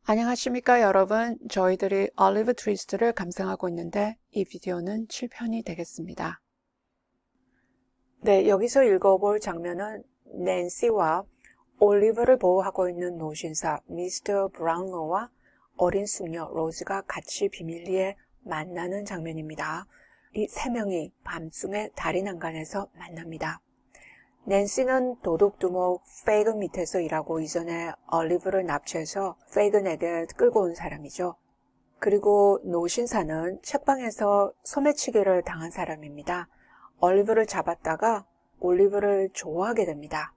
안녕하십니까 여러분. 저희들이 올리브 트위스트를 감상하고 있는데 이 비디오는 7편이 되겠습니다. 네, 여기서 읽어볼 장면은 낸시와 올리브를 보호하고 있는 노신사 미스터 브라운로와 어린 숙녀 로즈가 같이 비밀리에 만나는 장면입니다. 이 세 명이 밤중에 다리 난간에서 만납니다. 낸시는 도둑두목 페이건 밑에서 일하고 이전에 올리브를 납치해서 페이건에게 끌고 온 사람이죠. 그리고 노신사는 책방에서 소매치기를 당한 사람입니다. 올리브를 잡았다가 올리브를 좋아하게 됩니다.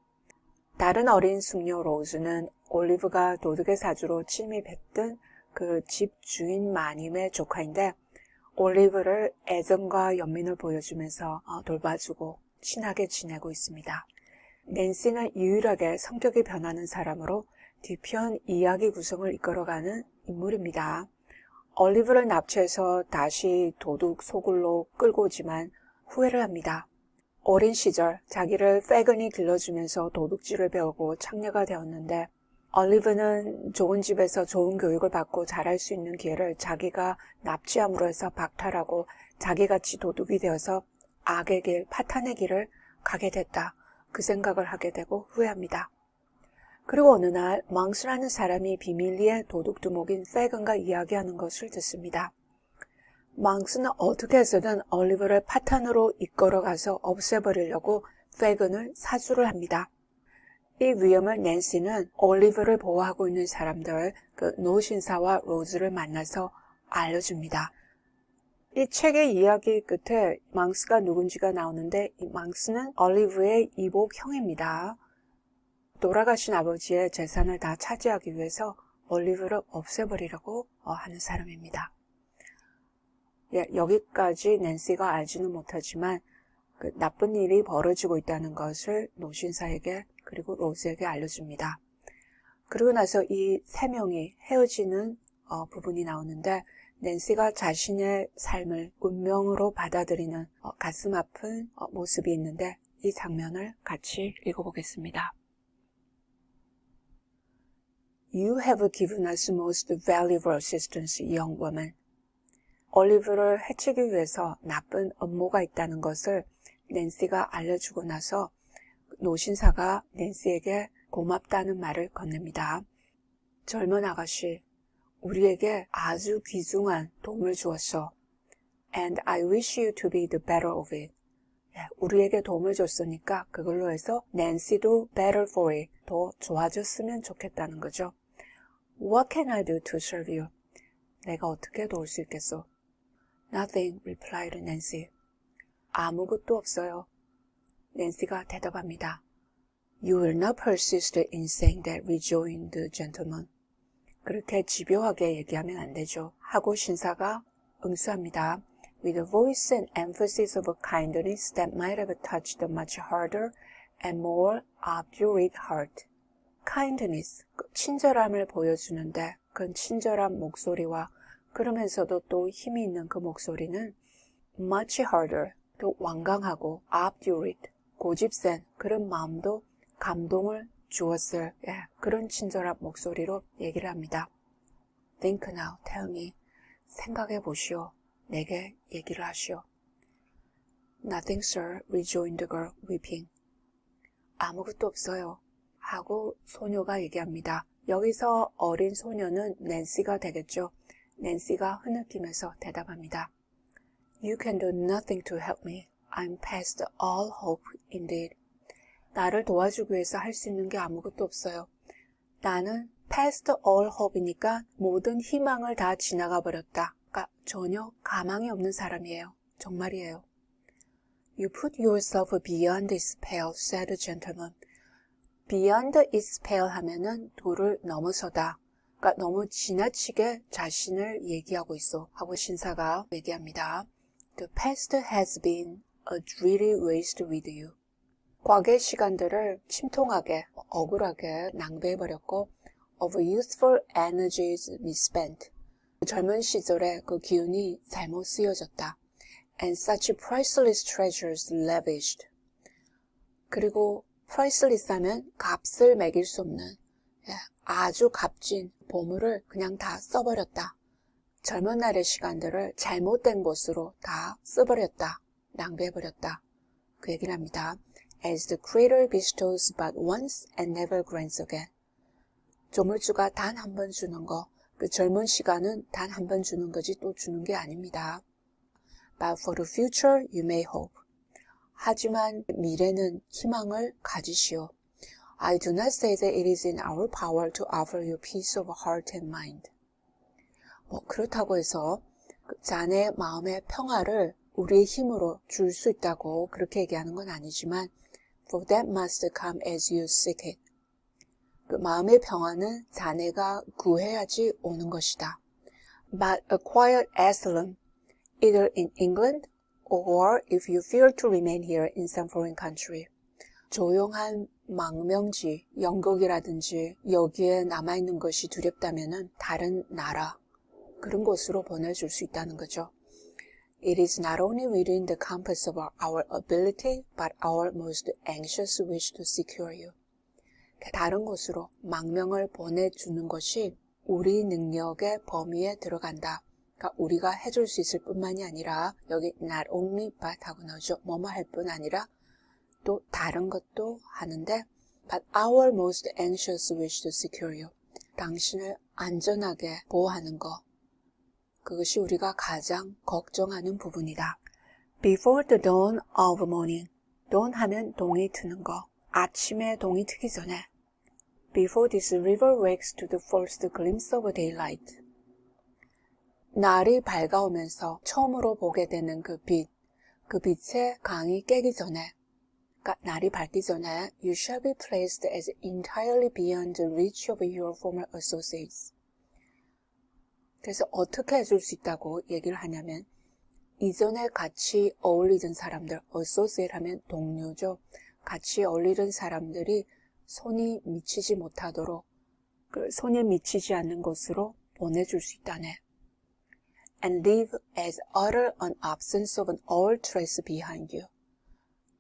다른 어린 숙녀 로즈는 올리브가 도둑의 사주로 침입했던 그 집 주인 마님의 조카인데 올리브를 애정과 연민을 보여주면서 돌봐주고 친하게 지내고 있습니다. 낸시는 유일하게 성격이 변하는 사람으로 뒤편 이야기 구성을 이끌어가는 인물입니다. 올리브를 납치해서 다시 도둑 소굴로 끌고 오지만 후회를 합니다. 어린 시절 자기를 페건이 길러주면서 도둑질을 배우고 창녀가 되었는데 올리브는 좋은 집에서 좋은 교육을 받고 잘할 수 있는 기회를 자기가 납치함으로 해서 박탈하고 자기같이 도둑이 되어서 악의 길, 파탄의 길을 가게 됐다. 그 생각을 하게 되고 후회합니다. 그리고 어느 날 망스라는 사람이 비밀리에 도둑두목인 페건과 이야기하는 것을 듣습니다. 망스는 어떻게 해서든 올리브를 파탄으로 이끌어가서 없애버리려고 페건을 사수를 합니다. 이 위험을 낸시는 올리브를 보호하고 있는 사람들, 그 노신사와 로즈를 만나서 알려줍니다. 이 책의 이야기 끝에 망스가 누군지가 나오는데 이 망스는 올리브의 이복 형입니다. 돌아가신 아버지의 재산을 다 차지하기 위해서 올리브를 없애버리려고 하는 사람입니다. 예, 여기까지 낸시가 알지는 못하지만 그 나쁜 일이 벌어지고 있다는 것을 노신사에게 그리고 로즈에게 알려줍니다. 그리고 나서 이 세 명이 헤어지는 부분이 나오는데 낸시가 자신의 삶을 운명으로 받아들이는 가슴 아픈 모습이 있는데 이 장면을 같이 읽어보겠습니다. You have given us most valuable assistance, young woman. 올리브를 해치기 위해서 나쁜 음모가 있다는 것을 낸시가 알려주고 나서 노신사가 낸시에게 고맙다는 말을 건넵니다. 젊은 아가씨, 우리에게 아주 귀중한 도움을 주었어. And I wish you to be the better of it. 우리에게 도움을 줬으니까 그걸로 해서 낸시도 better for it, 더 좋아졌으면 좋겠다는 거죠. What can I do to serve you? 내가 어떻게 도울 수 있겠어? Nothing, replied Nancy. 아무것도 없어요. 낸시가 대답합니다. You will not persist in saying that, rejoined the gentleman. 그렇게 집요하게 얘기하면 안 되죠. 하고 신사가 응수합니다. With a voice and emphasis of a kindness that might have touched a much harder and more obdurate heart. kindness, 친절함을 보여주는데 그 친절한 목소리와 그러면서도 또 힘이 있는 그 목소리는 much harder, 또 완강하고 obdurate, 고집센 그런 마음도 감동을 주었을 그런 친절한 목소리로 얘기를 합니다. Think now, tell me. 생각해 보시오. 내게 얘기를 하시오. Nothing, sir, rejoined the girl, weeping. 아무것도 없어요. 하고 소녀가 얘기합니다. 여기서 어린 소녀는 낸시가 되겠죠. 낸시가 흐느끼면서 대답합니다. You can do nothing to help me. I'm past all hope indeed. 나를 도와주기 위해서 할 수 있는 게 아무것도 없어요. 나는 past all hope이니까 모든 희망을 다 지나가 버렸다. 그러니까 전혀 가망이 없는 사람이에요. 정말이에요. You put yourself beyond this pale, said the gentleman. beyond its pale 하면은 도를 넘어서다. 그러니까 너무 지나치게 자신을 얘기하고 있어. 하고 신사가 얘기합니다. The past has been a dreary waste with you. 과거의 시간들을 침통하게, 억울하게 낭비해버렸고 of youthful energies misspent. 젊은 시절에 그 기운이 잘못 쓰여졌다. And such priceless treasures lavished. 그리고 priceless 하면 값을 매길 수 없는 아주 값진 보물을 그냥 다 써버렸다. 젊은 날의 시간들을 잘못된 곳으로 다 써버렸다. 낭비해버렸다. 그 얘기를 합니다. As the Creator bestows but once and never grants again. 조물주가 단 한 번 주는 거, 그 젊은 시간은 단 한 번 주는 거지 또 주는 게 아닙니다. But for the future you may hope. 하지만 미래는 희망을 가지시오. I do not say that it is in our power to offer you peace of heart and mind. 그렇다고 해서 자네의 마음의 평화를 우리의 힘으로 줄 수 있다고 그렇게 얘기하는 건 아니지만 For that must come as you seek it. 그 마음의 평화는 자네가 구해야지 오는 것이다. But acquire asylum, either in England or if you fear to remain here in some foreign country. 조용한 망명지, 영국이라든지 여기에 남아있는 것이 두렵다면은 다른 나라, 그런 곳으로 보내줄 수 있다는 거죠. It is not only within the compass of our ability, but our most anxious wish to secure you. 다른 곳으로 망명을 보내주는 것이 우리 능력의 범위에 들어간다. 그러니까 우리가 해줄 수 있을 뿐만이 아니라 여기 not only but 하고 나오죠. 뭐뭐 할 뿐 아니라 또 다른 것도 하는데 but our most anxious wish to secure you. 당신을 안전하게 보호하는 것. 그것이 우리가 가장 걱정하는 부분이다. Before the dawn of morning. dawn 하면 동이 트는 거. 아침에 동이 트기 전에. Before this river wakes to the first glimpse of daylight. 날이 밝아오면서 처음으로 보게 되는 그 빛. 그 빛의 강이 깨기 전에. 그러니까 날이 밝기 전에 You shall be placed as entirely beyond the reach of your former associates. 그래서 어떻게 해줄 수 있다고 얘기를 하냐면 이전에 같이 어울리던 사람들, associate 하면 동료죠. 같이 어울리던 사람들이 손이 미치지 못하도록 그 손이 미치지 않는 곳으로 보내줄 수 있다네. And leave as utter an absence of all trace behind you.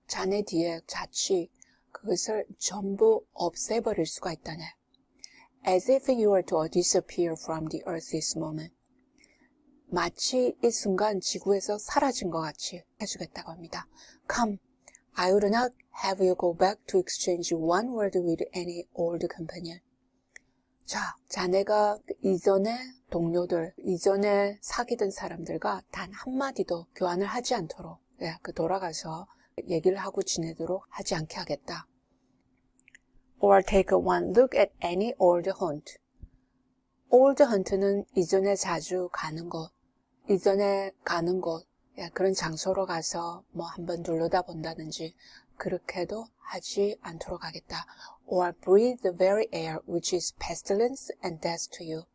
자네 뒤에 자취, 그것을 전부 없애버릴 수가 있다네. As if you were to disappear from the earth this moment. 마치 이 순간 지구에서 사라진 것 같이 해주겠다고 합니다. Come, I would not have you go back to exchange one word with any old companion. 자, 자네가 이전의 동료들, 이전에 사귀던 사람들과 단 한마디도 교환을 하지 않도록 돌아가서 얘기를 하고 지내도록 하지 않게 하겠다. Or take one look at any old haunt. old haunt는 이전에 자주 가는 곳, 이전에 가는 곳, 그런 장소로 가서 뭐 한번 둘러다 본다든지 그렇게도 하지 않도록 하겠다. Or breathe the very air which is pestilence and death to you.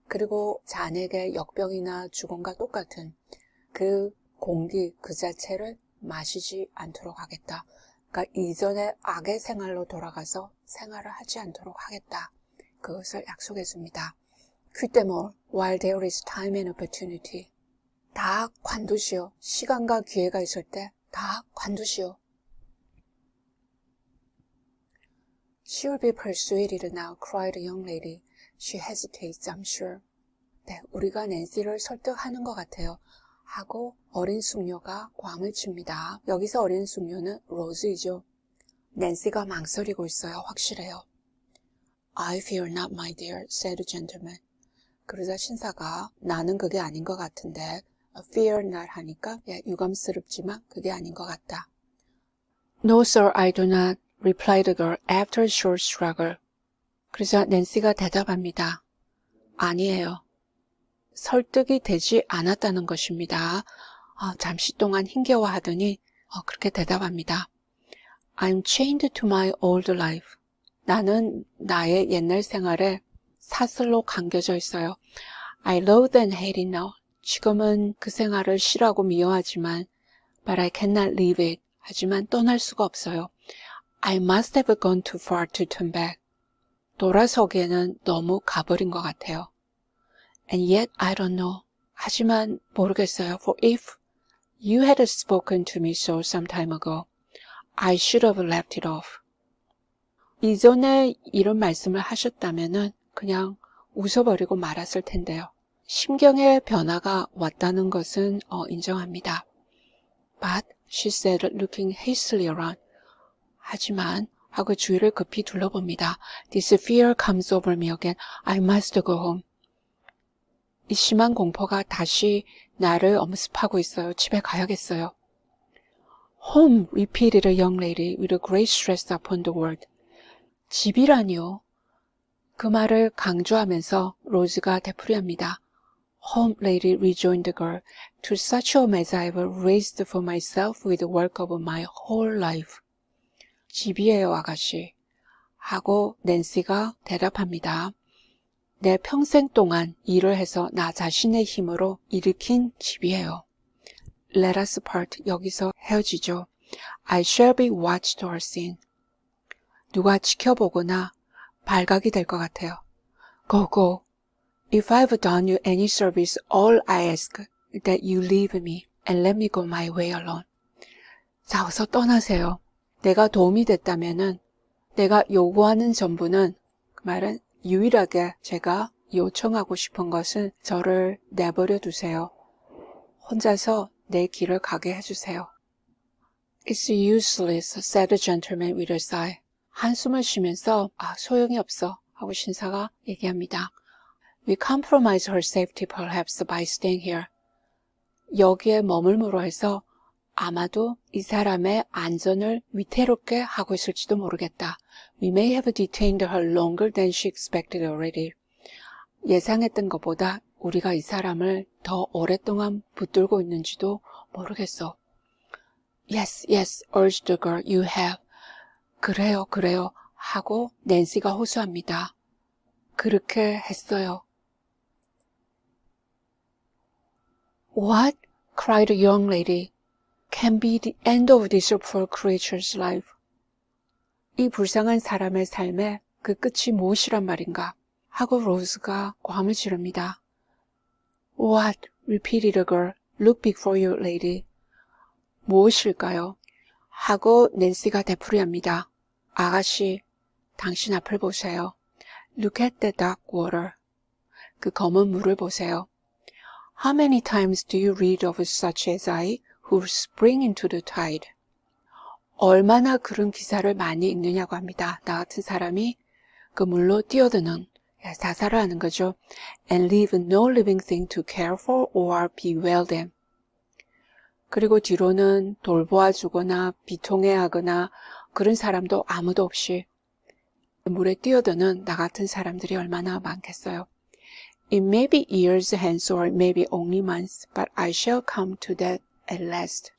그리고 자네에게 역병이나 죽음과 똑같은 그 공기 그 자체를 마시지 않도록 하겠다. 그러니까 이전의 악의 생활로 돌아가서 생활을 하지 않도록 하겠다. 그것을 약속해 줍니다. 퀴때몰, while there is time and opportunity. 다 관두시오. 시간과 기회가 있을 때 다 관두시오. She will be persuaded now, cried the young lady. She hesitates, I'm sure. 네, 우리가 낸시를 설득하는 것 같아요. 하고 어린 숙녀가 꽝을 칩니다. 여기서 어린 숙녀는 로즈이죠. 낸시가 망설이고 있어요. 확실해요. I fear not, my dear, said the gentleman. 그러자 신사가 나는 그게 아닌 것 같은데 fear not 하니까 유감스럽지만 그게 아닌 것 같다. No, sir, I do not, replied the girl after a short struggle. 그러자 낸시가 대답합니다. 아니에요. 설득이 되지 않았다는 것입니다. 잠시 동안 힘겨워하더니 그렇게 대답합니다. I'm chained to my old life. 나는 나의 옛날 생활에 사슬로 감겨져 있어요. I loathe and hate it now. 지금은 그 생활을 싫어하고 미워하지만 but I cannot leave it. 하지만 떠날 수가 없어요. I must have gone too far to turn back. 돌아서기에는 너무 가버린 것 같아요. And yet I don't know. 하지만 모르겠어요. For if you had spoken to me so some time ago, I should have left it off. 이전에 이런 말씀을 하셨다면은 그냥 웃어버리고 말았을 텐데요. 심경의 변화가 왔다는 것은 인정합니다. But she said, looking hastily around. 하지만 하고 주위를 급히 둘러봅니다. This fear comes over me again. I must go home. 이 심한 공포가 다시 나를 엄습하고 있어요. 집에 가야겠어요. Home, repeated a young lady with a great stress upon the word. 집이라니요. 그 말을 강조하면서 로즈가 되풀이합니다. Home, lady, rejoined the girl. To such home as I've raised for myself with the work of my whole life. 집이에요, 아가씨. 하고 낸시가 대답합니다. 내 평생 동안 일을 해서 나 자신의 힘으로 일으킨 집이에요. Let us part. 여기서 헤어지죠. I shall be watched or seen. 누가 지켜보거나 발각이 될 것 같아요. Go, go. If I've done you any service, all I ask is that you leave me and let me go my way alone. 자, 어서 떠나세요. 내가 도움이 됐다면은 내가 요구하는 전부는, 그 말은 유일하게 제가 요청하고 싶은 것은 저를 내버려 두세요. 혼자서 내 길을 가게 해주세요. It's useless, said the gentleman with a sigh. 한숨을 쉬면서 소용이 없어 하고 신사가 얘기합니다. We compromise her safety perhaps by staying here. 여기에 머물므로 해서 아마도 이 사람의 안전을 위태롭게 하고 있을지도 모르겠다. We may have detained her longer than she expected already. 예상했던 것보다 우리가 이 사람을 더 오랫동안 붙들고 있는지도 모르겠어. Yes, yes, urged the girl. You have. 그래요, 그래요. 하고 낸시가 호소합니다. 그렇게 했어요. What? cried the young lady. Can be the end of this poor creature's life. 이 불쌍한 사람의 삶의 그 끝이 무엇이란 말인가? 하고 로즈가 고함을 지릅니다. What? repeated the girl. Look before you, lady. 무엇일까요? 하고 낸시가 되풀이합니다. 아가씨, 당신 앞을 보세요. Look at the dark water. 그 검은 물을 보세요. How many times do you read of such as I who spring into the tide? 얼마나 그런 기사를 많이 읽느냐고 합니다. 나 같은 사람이 그 물로 뛰어드는 자살을 하는 거죠. And leave no living thing to care for or bewail them. 그리고 뒤로는 돌보아주거나 비통해하거나 그런 사람도 아무도 없이 물에 뛰어드는 나 같은 사람들이 얼마나 많겠어요. It may be years hence or it may be only months, but I shall come to that at last.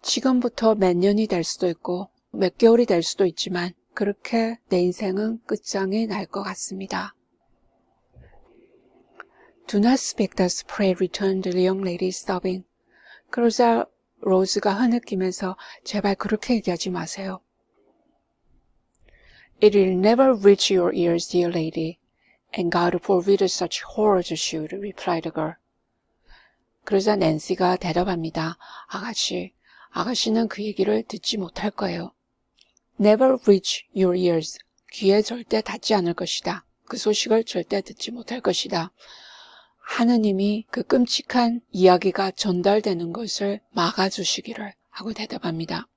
지금부터 몇 년이 될 수도 있고 몇 개월이 될 수도 있지만 그렇게 내 인생은 끝장이 날 것 같습니다. Do not speak thus, pray, returned the young lady, sobbing. 그러자 로즈가 흐느끼면서 제발 그렇게 얘기하지 마세요. It will never reach your ears, dear lady, and God forbid such horrors should, replied the girl. 그러자 낸시가 대답합니다. 아가씨는 그 얘기를 듣지 못할 거예요. Never reach your ears. 귀에 절대 닿지 않을 것이다. 그 소식을 절대 듣지 못할 것이다. 하느님이 그 끔찍한 이야기가 전달되는 것을 막아주시기를 하고 대답합니다.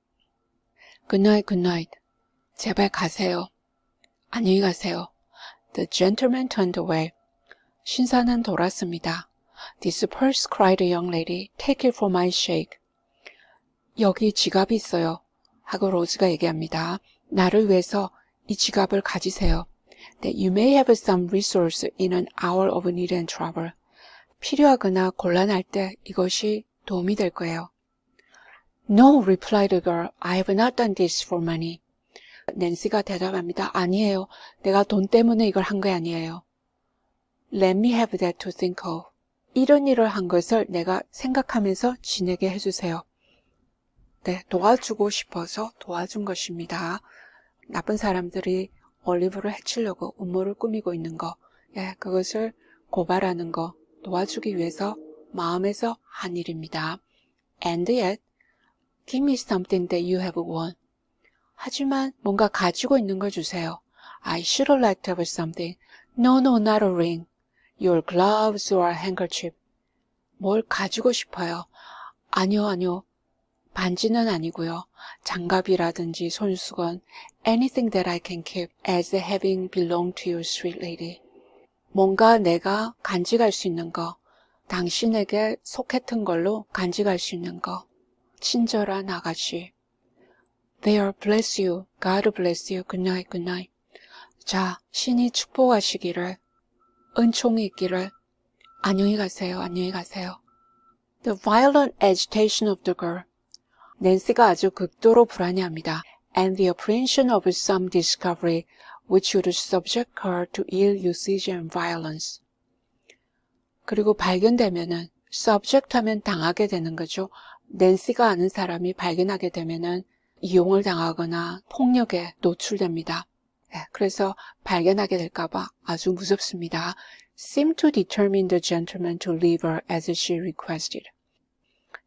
Good night, good night. 제발 가세요. 안녕히 가세요. The gentleman turned away. 신사는 돌았습니다. This purse, cried the young lady. Take it for my sake. 여기 지갑이 있어요. 하고 로즈가 얘기합니다. 나를 위해서 이 지갑을 가지세요. That you may have some resource in an hour of need and trouble. 필요하거나 곤란할 때 이것이 도움이 될 거예요. No, replied the girl. I have not done this for money. 낸시가 대답합니다. 아니에요. 내가 돈 때문에 이걸 한 게 아니에요. Let me have that to think of. 이런 일을 한 것을 내가 생각하면서 지내게 해주세요. 네, 도와주고 싶어서 도와준 것입니다. 나쁜 사람들이 올리브를 해치려고 음모를 꾸미고 있는 거, 그것을 고발하는 거, 도와주기 위해서 마음에서 한 일입니다. And yet, give me something that you have won. 하지만 뭔가 가지고 있는 걸 주세요. I should have liked to have something. No, no, not a ring. Your gloves or a handkerchief. 뭘 가지고 싶어요. 아니요, 아니요. 반지는 아니고요. 장갑이라든지 손수건. Anything that I can keep as having belonged to you, sweet lady. 뭔가 내가 간직할 수 있는 거. 당신에게 속했던 걸로 간직할 수 있는 거. 친절한 아가씨. There, bless you. God bless you. Good night, good night. 자, 신이 축복하시기를, 은총이 있기를. 안녕히 가세요, 안녕히 가세요. The violent agitation of the girl. 낸시가 아주 극도로 불안해합니다. And the apprehension of some discovery which would subject her to ill usage and violence. 그리고 발견되면은 subject 하면 당하게 되는 거죠. 낸시가 아는 사람이 발견하게 되면은 이용을 당하거나 폭력에 노출됩니다. 그래서 발견하게 될까봐 아주 무섭습니다. Seemed to determine the gentleman to leave her as she requested.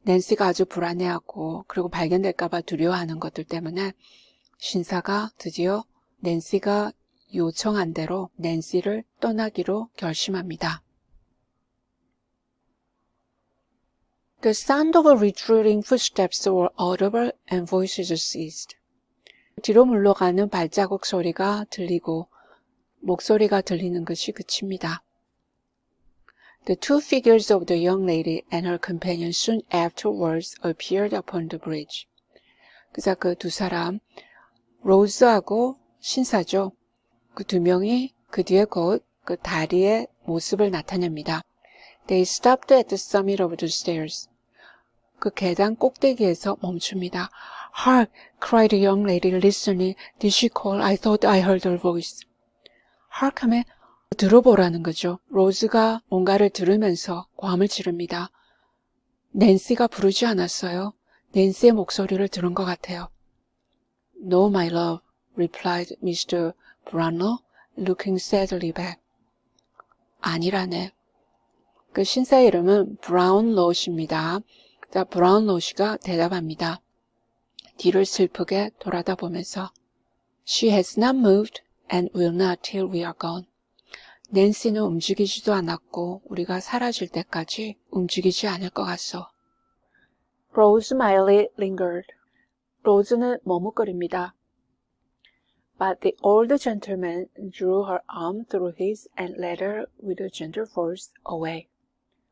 낸시가 아주 불안해하고 그리고 발견될까봐 두려워하는 것들 때문에 신사가 드디어 낸시가 요청한 대로 낸시를 떠나기로 결심합니다. The sound of retreating footsteps were audible and voices ceased. 뒤로 물러가는 발자국 소리가 들리고 목소리가 들리는 것이 그칩니다. The two figures of the young lady and her companion soon afterwards appeared upon the bridge. 그래서 그 두 사람, 로즈하고 신사죠. 그 두 명이 그 뒤에 곧 그 다리의 모습을 나타냅니다. They stopped at the summit of the stairs. 그 계단 꼭대기에서 멈춥니다. Hark! cried the young lady, listening. Did she call? I thought I heard her voice. Hark 하면 들어보라는 거죠. 로즈가 뭔가를 들으면서 고함을 지릅니다. 낸시가 부르지 않았어요. 낸시의 목소리를 들은 것 같아요. No, my love, replied Mr. Brownlow, looking sadly back. 아니라네. 그 신사의 이름은 브라운로시입니다. 자, 브라운로시가 대답합니다. 뒤를 슬프게 돌아다 보면서 She has not moved and will not till we are gone. 낸시는 움직이지도 않았고 우리가 사라질 때까지 움직이지 않을 것 같소. Rose Miley lingered. 로즈는 머뭇거립니다. But the old gentleman drew her arm through his and led her with a gentle force away.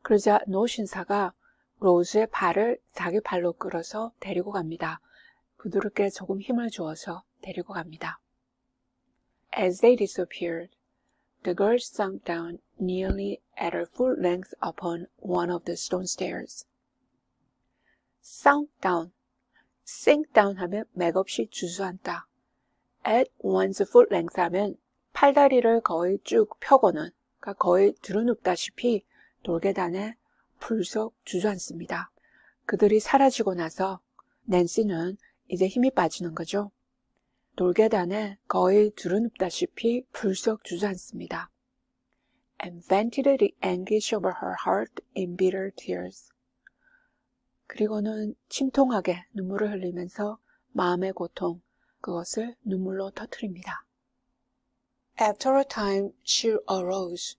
그러자 노 신사가 로즈의 발을 자기 발로 끌어서 데리고 갑니다. 부드럽게 조금 힘을 주어서 데리고 갑니다. As they disappeared, the girl sunk down nearly at her full length upon one of the stone stairs. Sunk down, sink down 하면 맥없이 주저앉다. At one's full length 하면 팔다리를 거의 쭉 펴고는, 그러니까 거의 들어눕다시피 돌계단에 불속 주저앉습니다. 그들이 사라지고 나서 낸시는 이제 힘이 빠지는 거죠. 돌계단에 거의 들어눕다시피 불속 주저앉습니다. And vented the anguish of her heart in bitter tears. 그리고는 침통하게 눈물을 흘리면서 마음의 고통, 그것을 눈물로 터뜨립니다. After a time she arose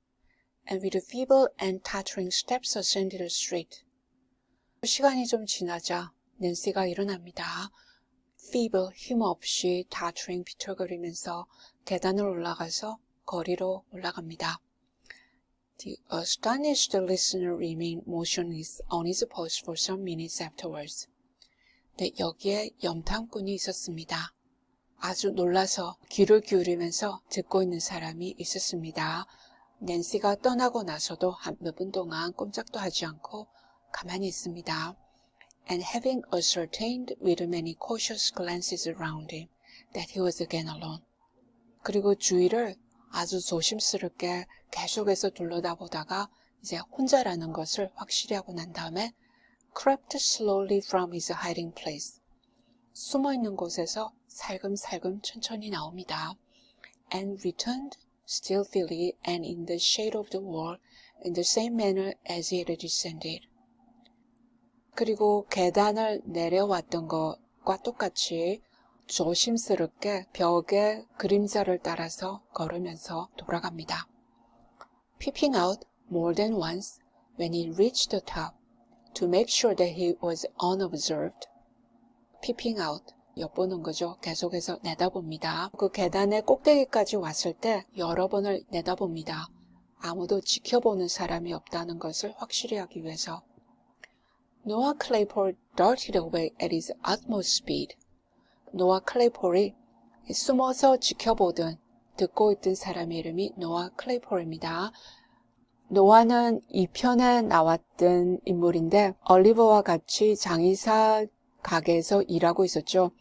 and with feeble and tottering steps ascended the street. 시간이 좀 지나자 낸시가 일어납니다. feeble, 힘없이 tottering, 비틀거리면서 계단을 올라가서 거리로 올라갑니다. The astonished listener remained motionless on his post for some minutes afterwards. 네, 여기에 염탐꾼이 있었습니다. 아주 놀라서 귀를 기울이면서 듣고 있는 사람이 있었습니다. 낸시가 떠나고 나서도 한 몇 분 동안 꼼짝도 하지 않고 가만히 있습니다. And having ascertained with many cautious glances around him that he was again alone. 그리고 주위를 아주 조심스럽게 계속해서 둘러다보다가 이제 혼자라는 것을 확실히 하고 난 다음에 crept slowly from his hiding place. 숨어있는 곳에서 살금살금 천천히 나옵니다. And returned stealthily and in the shade of the wall in the same manner as he had descended. 그리고 계단을 내려왔던 것과 똑같이 조심스럽게 벽에 그림자를 따라서 걸으면서 돌아갑니다. Peeping out more than once when he reached the top to make sure that he was unobserved. Peeping out, 엿보는 거죠. 계속해서 내다봅니다. 그 계단의 꼭대기까지 왔을 때 여러 번을 내다봅니다. 아무도 지켜보는 사람이 없다는 것을 확실히 하기 위해서. Noah Claypole darted away at his utmost speed. 노아 클레이폴이 숨어서 지켜보던 듣고 있던 사람의 이름이 노아 클레이폴입니다. 노아는 2편에 나왔던 인물인데 올리버와 같이 장의사 가게에서 일하고 있었죠.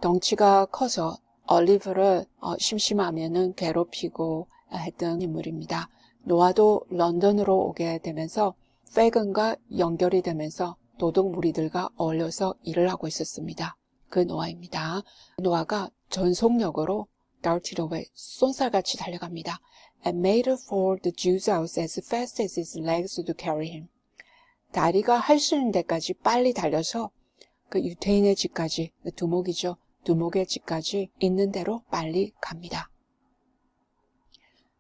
덩치가 커서 올리버를 심심하면은 괴롭히고 했던 인물입니다. 노아도 런던으로 오게 되면서 페건과 연결이 되면서 도둑 무리들과 어울려서 일을 하고 있었습니다. 그 노아입니다. 노아가 전속력으로 darted away, 쏜살같이 달려갑니다. And made for the Jew's house as fast as his legs would carry him. 다리가 할 수 있는 데까지 빨리 달려서 그 유태인의 집까지, 두목이죠. 두목의 집까지 있는 대로 빨리 갑니다.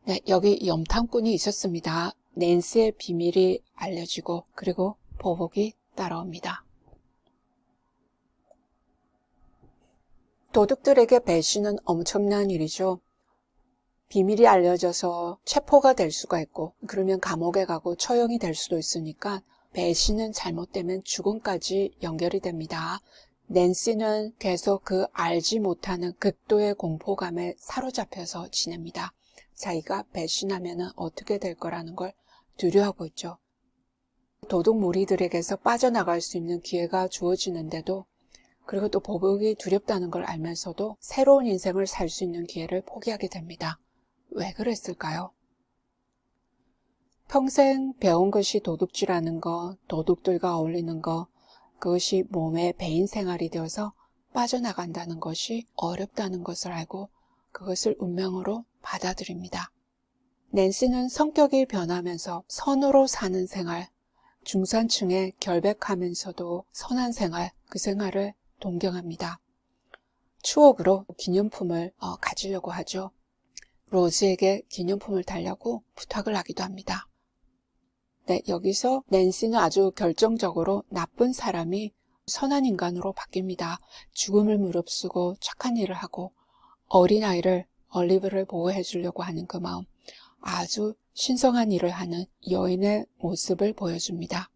네, 여기 염탐꾼이 있었습니다. 낸시의 비밀이 알려지고 그리고 보복이 따라옵니다. 도둑들에게 배신은 엄청난 일이죠. 비밀이 알려져서 체포가 될 수가 있고 그러면 감옥에 가고 처형이 될 수도 있으니까 배신은 잘못되면 죽음까지 연결이 됩니다. 낸시는 계속 그 알지 못하는 극도의 공포감에 사로잡혀서 지냅니다. 자기가 배신하면 어떻게 될 거라는 걸 두려워하고 있죠. 도둑 무리들에게서 빠져나갈 수 있는 기회가 주어지는데도 그리고 또 보복이 두렵다는 걸 알면서도 새로운 인생을 살 수 있는 기회를 포기하게 됩니다. 왜 그랬을까요? 평생 배운 것이 도둑질하는 거, 도둑들과 어울리는 거, 그것이 몸의 배인 생활이 되어서 빠져나간다는 것이 어렵다는 것을 알고 그것을 운명으로 받아들입니다. 낸시는 성격이 변하면서 선으로 사는 생활, 중산층에 결백하면서도 선한 생활, 그 생활을 동경합니다. 추억으로 기념품을 가지려고 하죠. 로즈에게 기념품을 달라고 부탁을 하기도 합니다. 네, 여기서 낸시는 아주 결정적으로 나쁜 사람이 선한 인간으로 바뀝니다. 죽음을 무릅쓰고 착한 일을 하고 어린아이를 올리브를 보호해 주려고 하는 그 마음, 아주 신성한 일을 하는 여인의 모습을 보여줍니다.